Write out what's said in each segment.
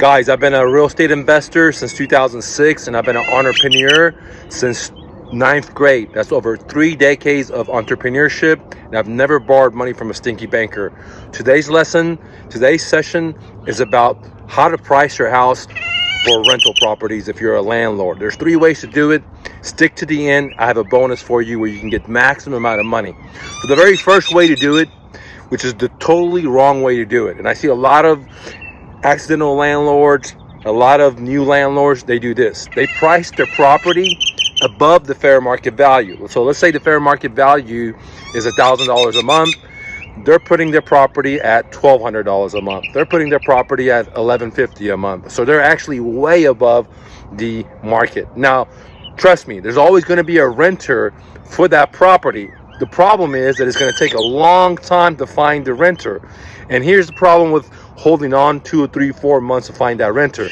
Guys, I've been a real estate investor since 2006, and I've been an entrepreneur since ninth grade. That's over 3 decades of entrepreneurship, and I've never borrowed money from a stinky banker. Today's session is about how to price your house for rental properties if you're a landlord. There's 3 ways to do it. Stick to the end. I have a bonus for you where you can get maximum amount of money. So the very first way to do it, which is the totally wrong way to do it, and I see a lot of accidental landlords, a lot of new landlords, they do this. They price their property above the fair market value. So let's say the fair market value is $1,000 a month. They're putting their property at $1,200 a month. They're putting their property at $1,150 a month. So they're actually way above the market. Now, trust me, there's always going to be a renter for that property. The problem is that it's going to take a long time to find the renter. And here's the problem with holding on 2 or 3, 4 months to find that renter.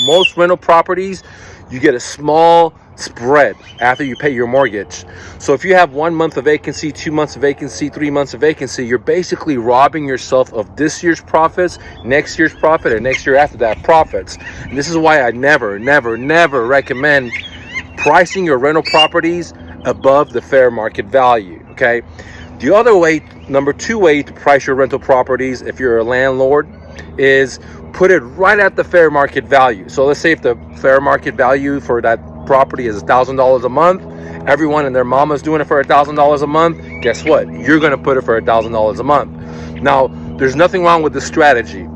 Most rental properties, you get a small spread after you pay your mortgage. So if you have 1 month of vacancy, 2 months of vacancy, 3 months of vacancy, you're basically robbing yourself of this year's profits, next year's profit, and next year after that profits. And this is why I never recommend pricing your rental properties above the fair market value, okay? The other way, number 2 way to price your rental properties if you're a landlord is put it right at the fair market value. So let's say if the fair market value for that property is $1,000 a month, everyone and their mama's doing it for $1,000 a month, guess what? You're gonna put it for $1,000 a month. Now, there's nothing wrong with this strategy.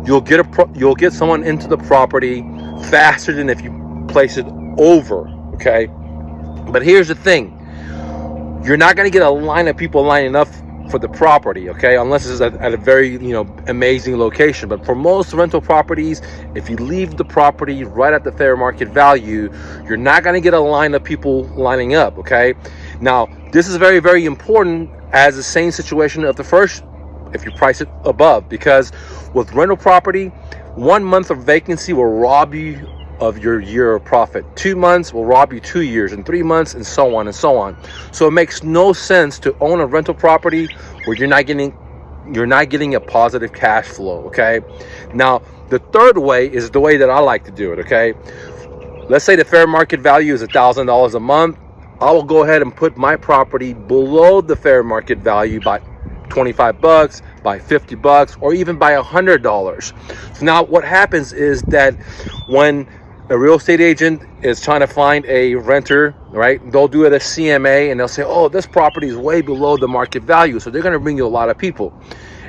You'll get someone into the property faster than if you place it over, okay? But here's the thing. You're not going to get a line of people lining up for the property, okay? Unless it's at a very, amazing location. But for most rental properties, if you leave the property right at the fair market value, you're not going to get a line of people lining up, okay? Now, this is very, very important as the same situation of the first, if you price it above, because with rental property, 1 month of vacancy will rob you of your year of profit. 2 months will rob you 2 years, and 3 months, and so on and so on. So it makes no sense to own a rental property where you're not getting a positive cash flow, okay? Now, the third way is the way that I like to do it, okay? Let's say the fair market value is $1,000 a month. I will go ahead and put my property below the fair market value by $25, by $50, or even by $100. So now what happens is that when a real estate agent is trying to find a renter, right? They'll do it at CMA and they'll say, oh, this property is way below the market value. So they're going to bring you a lot of people.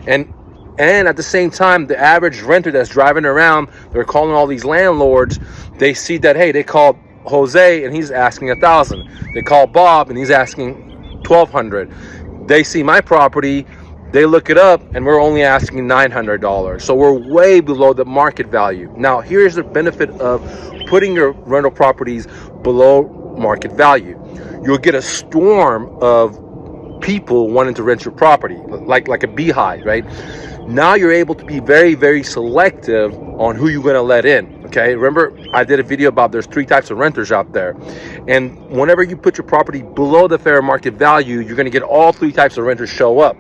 And at the same time, the average renter that's driving around, they're calling all these landlords. They see that, hey, they called Jose and he's asking $1,000. They call Bob and he's asking $1,200. They see my property, they look it up, and we're only asking $900. So we're way below the market value. Now, here's the benefit of putting your rental properties below market value. You'll get a storm of people wanting to rent your property, like a beehive, right? Now you're able to be very, very selective on who you're going to let in, okay? Remember, I did a video about there's 3 types of renters out there. And whenever you put your property below the fair market value, you're going to get all 3 types of renters show up.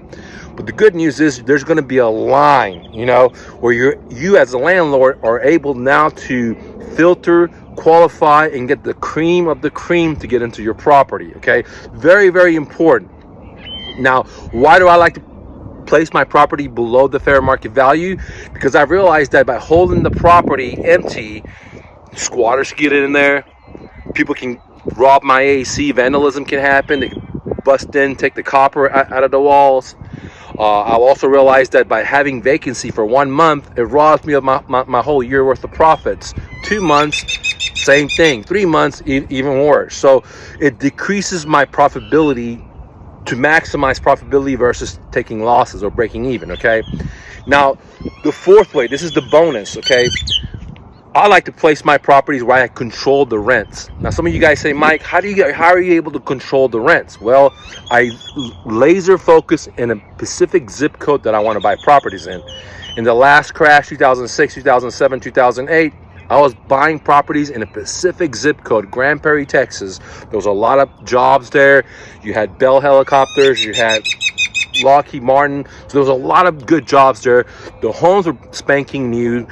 But the good news is there's going to be a line, where you as a landlord are able now to filter, qualify, and get the cream of the cream to get into your property, okay? Very, very important. Now, why do I like to place my property below the fair market value? Because I realized that by holding the property empty, squatters get in there, people can rob my AC, vandalism can happen, they can bust in, take the copper out of the walls. I've also realized that by having vacancy for 1 month, it robs me of my whole year worth of profits. 2 months, same thing. 3 months, even worse. So it decreases my profitability to maximize profitability versus taking losses or breaking even, okay? Now, the 4th way, this is the bonus, okay? I like to place my properties where I control the rents. Now, some of you guys say, Mike, how are you able to control the rents? Well, I laser focus in a specific zip code that I want to buy properties in. In the last crash, 2006, 2007, 2008, I was buying properties in a specific zip code, Grand Prairie, Texas. There was a lot of jobs there. You had Bell helicopters. You had Lockheed Martin. So there was a lot of good jobs there. The homes were spanking new,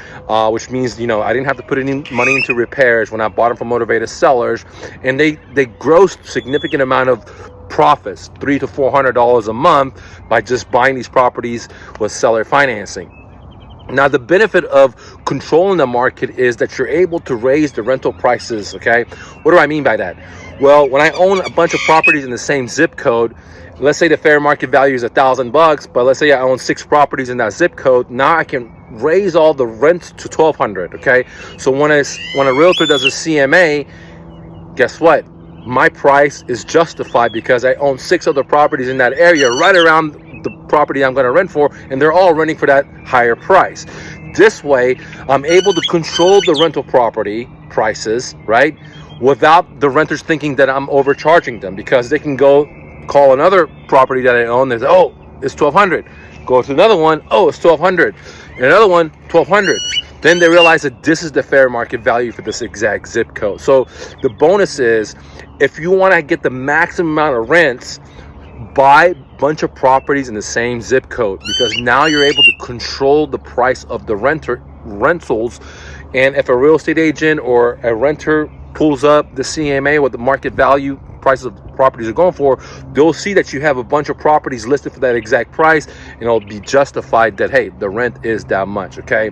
which means, you know, I didn't have to put any money into repairs when I bought them from motivated sellers, and they grossed significant amount of profits, $300 to $400 a month, by just buying these properties with seller financing. Now, the benefit of controlling the market is that you're able to raise the rental prices, okay? What do I mean by that? Well, when I own a bunch of properties in the same zip code, let's say the fair market value is $1,000, but let's say I own 6 properties in that zip code, now I can raise all the rents to $1,200, okay? So when a realtor does a CMA, guess what? My price is justified because I own 6 other properties in that area right around the property I'm going to rent for, and they're all renting for that higher price. This way, I'm able to control the rental property prices, right? Without the renters thinking that I'm overcharging them, because they can go call another property that I own. They say, oh, it's $1,200. Go to another one, oh, it's $1,200. And another one, $1,200. Then they realize that this is the fair market value for this exact zip code. So the bonus is, if you want to get the maximum amount of rents, buy a bunch of properties in the same zip code, because now you're able to control the price of the rentals. And if a real estate agent or a renter pulls up the CMA, what the market value prices of properties are going for, they'll see that you have a bunch of properties listed for that exact price, and it'll be justified that, hey, the rent is that much, okay?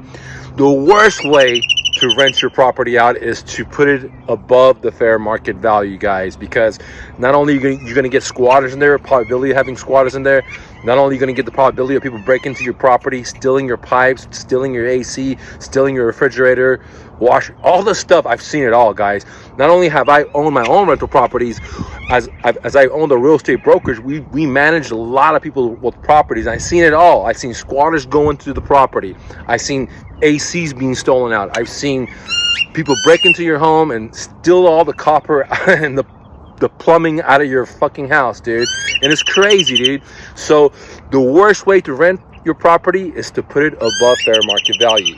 The worst way to rent your property out is to put it above the fair market value, guys, because not only you're going to get squatters in there, probability of having squatters in there, not only are you going to get the probability of people breaking into your property, stealing your pipes, stealing your AC, stealing your refrigerator, washer, all this stuff. I've seen it all, guys. Not only have I owned my own rental properties, as I owned a real estate brokerage, we managed a lot of people with properties. I've seen it all. I've seen squatters go into the property. I've seen ACs being stolen out. I've seen people break into your home and steal all the copper and the plumbing out of your fucking house, dude. And it's crazy, dude. So the worst way to rent your property is to put it above fair market value.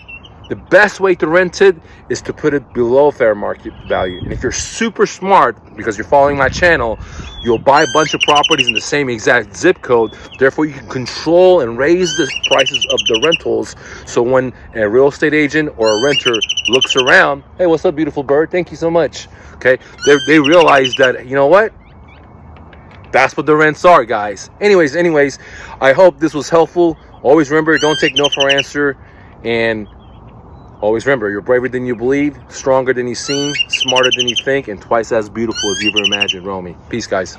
The best way to rent it is to put it below fair market value. And if you're super smart, because you're following my channel, you'll buy a bunch of properties in the same exact zip code. Therefore, you can control and raise the prices of the rentals. So when a real estate agent or a renter looks around, hey, what's up, beautiful bird? Thank you so much. Okay, they realize that, you know what? That's what the rents are, guys. Anyways, I hope this was helpful. Always remember, don't take no for an answer. And always remember, you're braver than you believe, stronger than you seem, smarter than you think, and twice as beautiful as you ever imagined. Romy. Peace, guys.